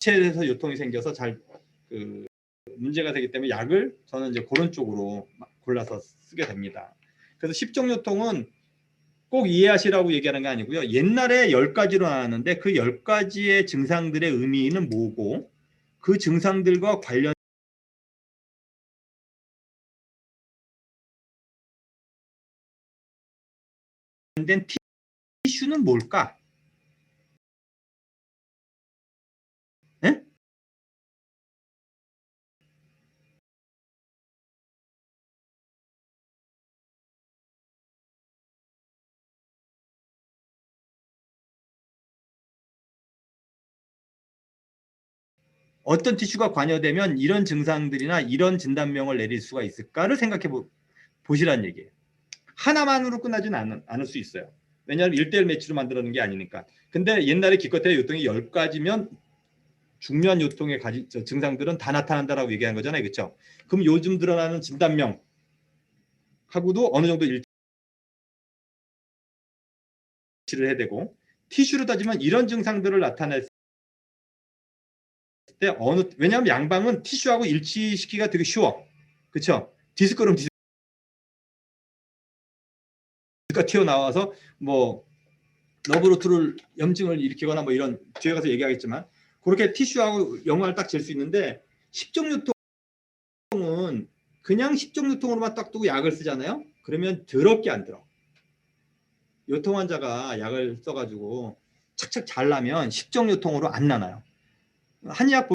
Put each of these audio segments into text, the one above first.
지체돼서 요통이 생겨서 잘 문제가 되기 때문에 약을 저는 이제 그런 쪽으로 골라서 쓰게 됩니다. 그래서 십종요통은 꼭 이해하시라고 얘기하는 게 아니고요. 옛날에 10가지로 나왔는데 그 10가지의 증상들의 의미는 뭐고 그 증상들과 관련된 티슈는 뭘까? 네? 어떤 티슈가 관여되면 이런 증상들이나 이런 진단명을 내릴 수가 있을까를 생각해 보시라는 얘기예요. 하나만으로 끝나지는 않을 수 있어요. 왜냐하면 1:1 매치로 만들어놓은 게 아니니까. 근데 옛날에 기껏해야 요통이 10가지면 중요한 요통의 증상들은 다 나타난다라고 얘기한 거잖아요. 그렇죠? 그럼 요즘 드러나는 진단명 하고도 어느 정도 일치를 해야 되고 티슈로 따지면 이런 증상들을 나타낼 때 왜냐하면 양방은 티슈하고 일치시키기가 되게 쉬워. 그렇죠? 디스크럼 디스크가 튀어나와서 뭐 러브로트를 염증을 일으키거나 뭐 이런 뒤에 가서 얘기하겠지만 그렇게 티슈하고 영향을 딱 잴 수 있는데 십종요통은 그냥 십종요통으로만 딱 두고 약을 쓰잖아요. 그러면 더럽게 안 들어. 요통 환자가 약을 써가지고 착착 잘 나면 십종요통으로 안 나나요. 한의학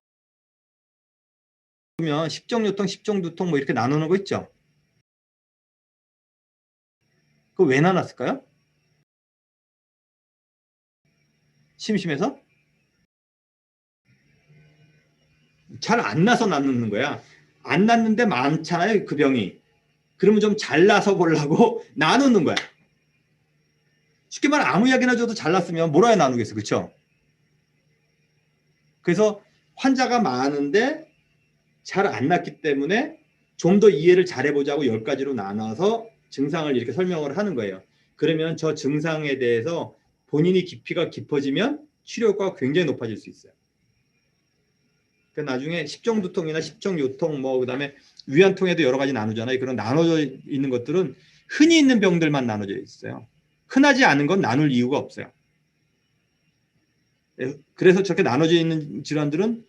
보면 십종요통, 십종두통 뭐 이렇게 나누는 거 있죠. 그거 왜 나눴을까요? 심심해서? 잘 안 나서 나누는 거야. 안 났는데 많잖아요, 그 병이. 그러면 좀 잘 나서 보려고 나누는 거야. 쉽게 말해 아무 이야기나 줘도 잘 났으면 뭐라 해 나누겠어. 그렇죠? 그래서 환자가 많은데 잘 안 났기 때문에 좀 더 이해를 잘해보자고 10가지로 나눠서 증상을 이렇게 설명을 하는 거예요. 그러면 저 증상에 대해서 본인이 깊이가 깊어지면 치료 효과가 굉장히 높아질 수 있어요. 그러니까 나중에 십종두통이나 십종요통 뭐 그다음에 위안통에도 여러 가지 나누잖아요. 그런 나눠져 있는 것들은 흔히 있는 병들만 나눠져 있어요. 흔하지 않은 건 나눌 이유가 없어요. 그래서 저렇게 나눠져 있는 질환들은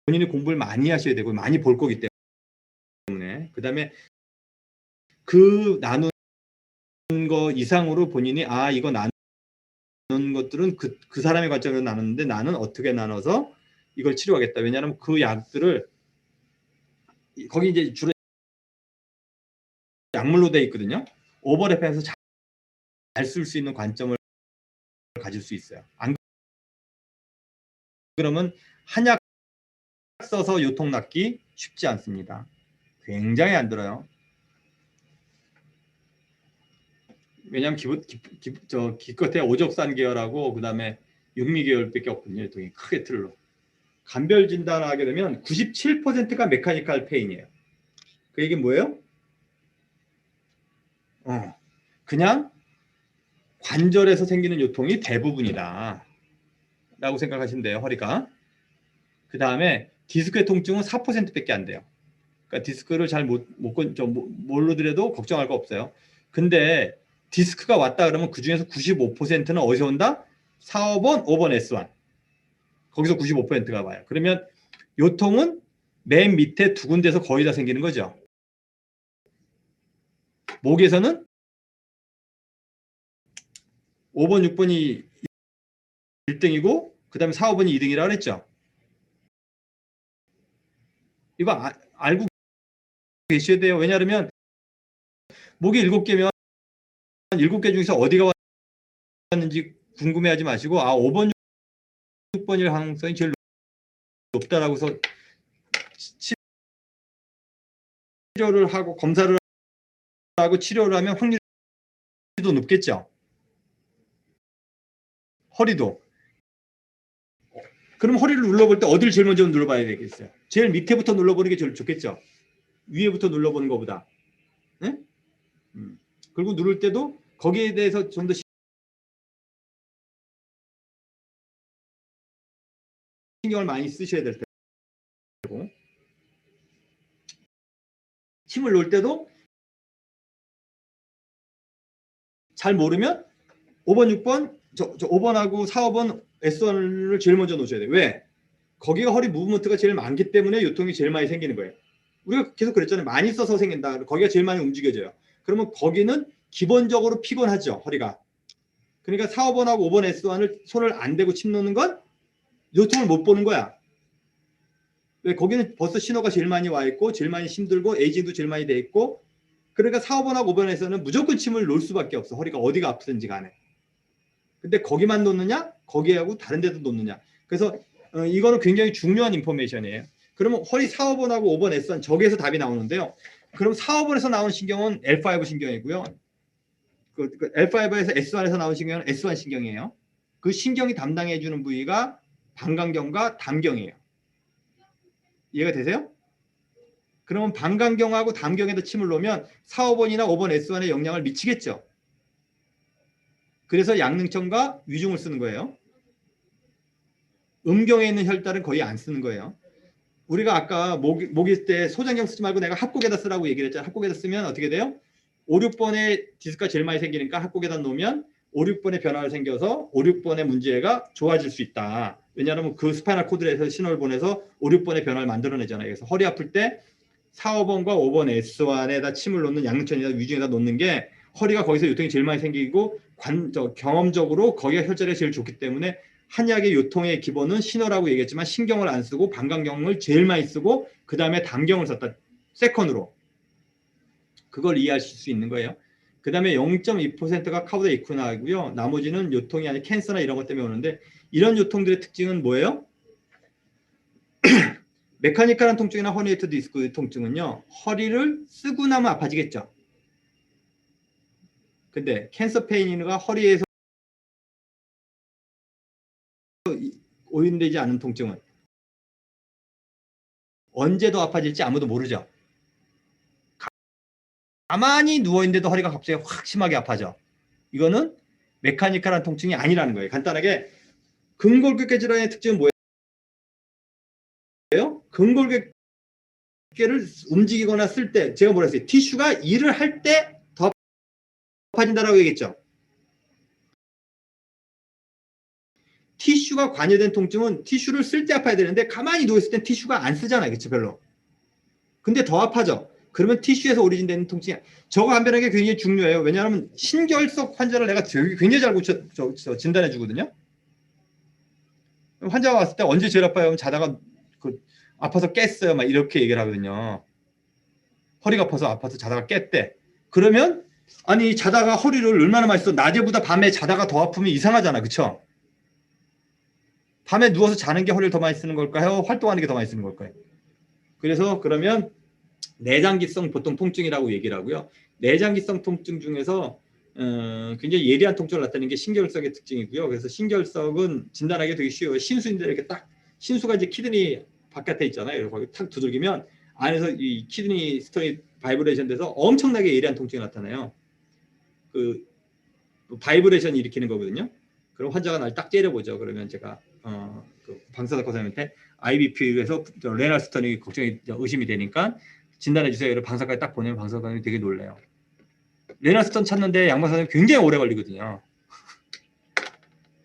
본인이 공부를 많이 하셔야 되고 많이 볼 거기 때문에 그다음에 그 나눈 거 이상으로 본인이 이거 나눈 것들은 그 사람의 관점에서 나눴는데 나는 어떻게 나눠서 이걸 치료하겠다. 왜냐하면 그 약들을 거기 이제 주로 약물로 돼 있거든요. 오버랩해서 잘 쓸 수 있는 관점을 가질 수 있어요. 안 그러면 한약 써서 요통 낫기 쉽지 않습니다. 굉장히 안 들어요. 왜냐하면 기껏해 오적산 계열하고 그다음에 육미 계열밖에 없거든요. 요통이 크게 틀로. 간별 진단을 하게 되면 97%가 메카니컬 페인이에요. 그 얘기는 뭐예요? 그냥 관절에서 생기는 요통이 대부분이다 라고 생각하시면 돼요. 허리가. 그 다음에 디스크의 통증은 4%밖에 안 돼요. 그러니까 디스크를 잘 모르더라도 걱정할 거 없어요. 근데 디스크가 왔다 그러면 그 중에서 95%는 어디서 온다? 4, 5번, 5번 S1. 거기서 95%가 와요. 그러면 요통은 맨 밑에 두 군데서 거의 다 생기는 거죠. 목에서는 5번, 6번이 1등이고 그 다음에 4, 5번이 2등이라고 그랬죠. 이거 알고 계셔야 돼요. 왜냐하면 목이 7개면 7개 중에서 어디가 왔는지 궁금해하지 마시고 5번, 6번일 가능성이 제일 높다라고 해서 치료를 하고 검사를 하고 치료를 하면 확률도 높겠죠. 허리도. 그럼 허리를 눌러볼 때 어디를 제일 먼저 눌러봐야 되겠어요? 제일 밑에부터 눌러보는 게 제일 좋겠죠. 위에부터 눌러보는 것보다. 네? 그리고 누를 때도 거기에 대해서 좀 더 신경을 많이 쓰셔야 될 테고, 침을 놓을 때도 잘 모르면 5번, 6번, 5번하고 4, 5번 S1을 제일 먼저 놓으셔야 돼요. 왜? 거기가 허리 무브먼트가 제일 많기 때문에 요통이 제일 많이 생기는 거예요. 우리가 계속 그랬잖아요. 많이 써서 생긴다. 거기가 제일 많이 움직여져요. 그러면 거기는 기본적으로 피곤하죠. 허리가. 그러니까 4, 5번하고 5번 S1을 손을 안 대고 침 놓는 건 요통을 못 보는 거야. 왜? 거기는 벌써 신호가 제일 많이 와 있고 제일 많이 힘들고 에이징도 제일 많이 돼 있고, 그러니까 4, 5번하고 5번에서는 무조건 침을 놓을 수밖에 없어. 허리가 어디가 아프든지 간에. 근데 거기만 놓느냐? 거기하고 다른 데도 놓느냐? 그래서 이거는 굉장히 중요한 인포메이션이에요. 그러면 허리 4, 5번하고 5번 S1 저기에서 답이 나오는데요. 그럼 4, 5번에서 나오는 신경은 L5 신경이고요. 그 L5에서 S1에서 나오는 신경은 S1 신경이에요. 그 신경이 담당해주는 부위가 방광경과 담경이에요. 이해가 되세요? 그러면 방광경하고 담경에다 침을 놓으면 4, 5번이나 5번 S1에 영향을 미치겠죠. 그래서 양릉천과 위중을 쓰는 거예요. 음경에 있는 혈달은 거의 안 쓰는 거예요. 우리가 아까 목일 때 소장경 쓰지 말고 내가 합곡에다 쓰라고 얘기를 했잖아요. 합곡에다 쓰면 어떻게 돼요? 5, 6번에 디스크가 제일 많이 생기니까 합곡에다 놓으면 5, 6번에 변화가 생겨서 5, 6번의 문제가 좋아질 수 있다. 왜냐하면 그 스파이널 코드에서 신호를 보내서 5, 6번의 변화를 만들어내잖아요. 그래서 허리 아플 때 4, 5번과 5번 S1에다 침을 놓는 양천이나 위중에다 놓는 게 허리가 거기서 요통이 제일 많이 생기고 경험적으로 거기가 혈자리가 제일 좋기 때문에 한약의 요통의 기본은 신호라고 얘기했지만 신경을 안 쓰고 방광경을 제일 많이 쓰고 그 다음에 담경을 썼다. 세컨으로. 그걸 이해하실 수 있는 거예요. 그 다음에 0.2%가 카우다 이쿠나고요. 나머지는 요통이 아닌 캔서나 이런 것 때문에 오는데, 이런 요통들의 특징은 뭐예요? 메카니컬한 통증이나 허니에이터 디스크 통증은요, 허리를 쓰고 나면 아파지겠죠. 근데 캔서 페인이가 허리에서 오인되지 않은 통증은 언제 더 아파질지 아무도 모르죠. 가만히 누워있는데도 허리가 갑자기 확 심하게 아파져. 이거는 메카니컬한 통증이 아니라는 거예요. 간단하게 근골격계 질환의 특징은 뭐예요? 근골격계를 움직이거나 쓸 때, 제가 뭐라 했어요? 티슈가 일을 할 때 더 아파진다라고 얘기했죠. 티슈가 관여된 통증은 티슈를 쓸 때 아파야 되는데 가만히 누워있을 땐 티슈가 안 쓰잖아요. 그쵸? 별로. 근데 더 아파져. 그러면 티슈에서 오리진되는 통증이, 저거 한 변하는 게 굉장히 중요해요. 왜냐하면 신결석 환자를 내가 굉장히 잘 진단해 주거든요. 환자가 왔을 때 언제 제일 아파요? 자다가 아파서 깼어요. 막 이렇게 얘기를 하거든요. 허리가 아파서 자다가 깼대. 그러면 아니 자다가 허리를 얼마나 많이 써? 낮에보다 밤에 자다가 더 아프면 이상하잖아. 그쵸? 밤에 누워서 자는 게 허리를 더 많이 쓰는 걸까요? 활동하는 게 더 많이 쓰는 걸까요? 그래서 그러면 내장기성 보통 통증이라고 얘기를 하고요. 내장기성 통증 중에서 굉장히 예리한 통증을 나타내는 게 신결석의 특징이고요. 그래서 신결석은 진단하기 되게 쉬워요. 신수인데 이렇게 딱, 신수가 이제 키드니 바깥에 있잖아요. 거기 탁 두들기면 안에서 이 키드니 스톤이 바이브레이션 돼서 엄청나게 예리한 통증이 나타나요. 그 바이브레이션이 일으키는 거거든요. 그럼 환자가 날 딱 째려보죠. 그러면 제가 그 방사선 선생님한테 IBP에서 레날 스톤이 의심이 되니까 진단해 주세요. 이런 방사까지 딱 보내면 방사선이 되게 놀래요. 레나스턴 찾는데 양방사선이 굉장히 오래 걸리거든요.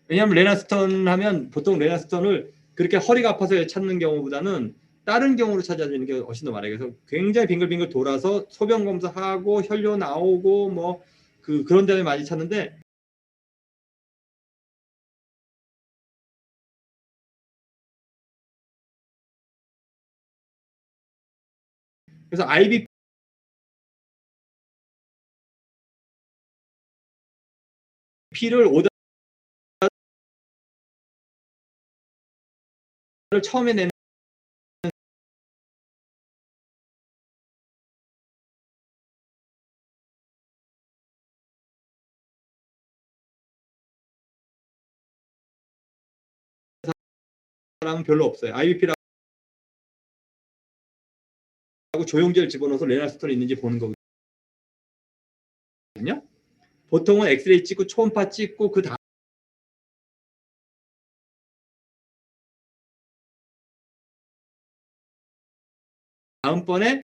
왜냐하면 레나스턴 하면 보통 레나스턴을 그렇게 허리가 아파서 찾는 경우보다는 다른 경우로 찾아주는 게 훨씬 더 많아요. 그래서 굉장히 빙글빙글 돌아서 소변 검사하고 혈뇨 나오고 뭐 그런 다음에 많이 찾는데, 그래서 IBP를 오다를 처음에 내는 사람은 별로 없어요. IBP라고 조영제를 집어넣어서 레나스턴이 있는지 보는 거거든요. 보통은 엑스레이 찍고 초음파 찍고 그 다음 다음번에